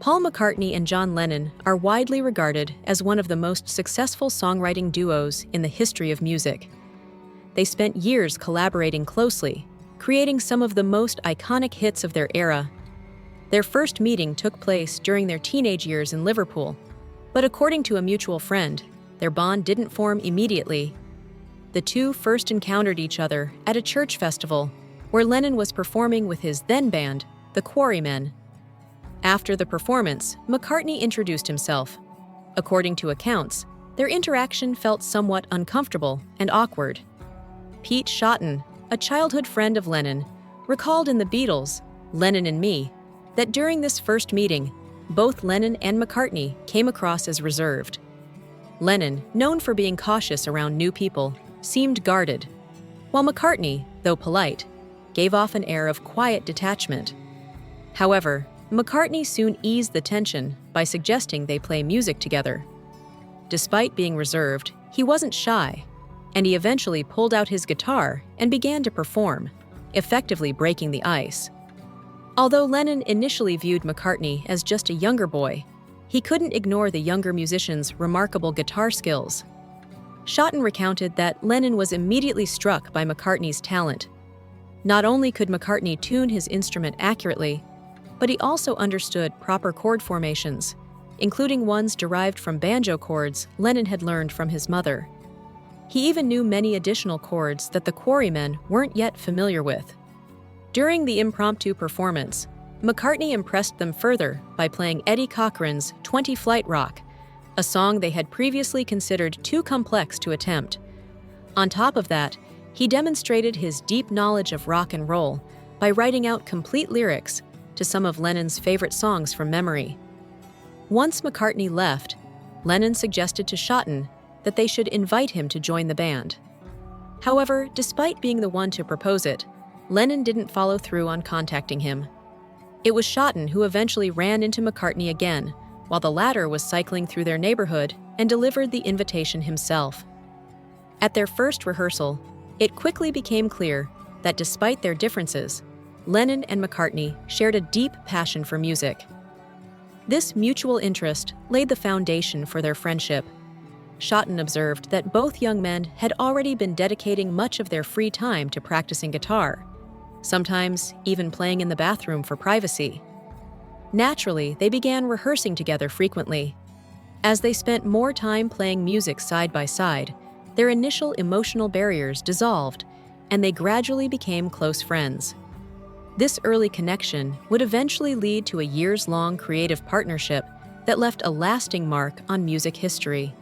Paul McCartney and John Lennon are widely regarded as one of the most successful songwriting duos in the history of music. They spent years collaborating closely, creating some of the most iconic hits of their era. Their first meeting took place during their teenage years in Liverpool, but according to a mutual friend, their bond didn't form immediately. The two first encountered each other at a church festival where Lennon was performing with his then band, the Quarrymen. After the performance, McCartney introduced himself. According to accounts, their interaction felt somewhat uncomfortable and awkward. Pete Shotton, a childhood friend of Lennon, recalled in The Beatles, Lennon and Me, that during this first meeting, both Lennon and McCartney came across as reserved. Lennon, known for being cautious around new people, seemed guarded, while McCartney, though polite, gave off an air of quiet detachment. However, McCartney soon eased the tension by suggesting they play music together. Despite being reserved, he wasn't shy, and he eventually pulled out his guitar and began to perform, effectively breaking the ice. Although Lennon initially viewed McCartney as just a younger boy, he couldn't ignore the younger musician's remarkable guitar skills. Shotton recounted that Lennon was immediately struck by McCartney's talent. Not only could McCartney tune his instrument accurately, but he also understood proper chord formations, including ones derived from banjo chords Lennon had learned from his mother. He even knew many additional chords that the Quarrymen weren't yet familiar with. During the impromptu performance, McCartney impressed them further by playing Eddie Cochran's 20 Flight Rock, a song they had previously considered too complex to attempt. On top of that, he demonstrated his deep knowledge of rock and roll by writing out complete lyrics to some of Lennon's favorite songs from memory. Once McCartney left, Lennon suggested to Shotton that they should invite him to join the band. However, despite being the one to propose it, Lennon didn't follow through on contacting him. It was Shotton who eventually ran into McCartney again, while the latter was cycling through their neighborhood and delivered the invitation himself. At their first rehearsal, it quickly became clear that despite their differences, Lennon and McCartney shared a deep passion for music. This mutual interest laid the foundation for their friendship. Shotton observed that both young men had already been dedicating much of their free time to practicing guitar, sometimes even playing in the bathroom for privacy. Naturally, they began rehearsing together frequently. As they spent more time playing music side by side, their initial emotional barriers dissolved, and they gradually became close friends. This early connection would eventually lead to a years-long creative partnership that left a lasting mark on music history.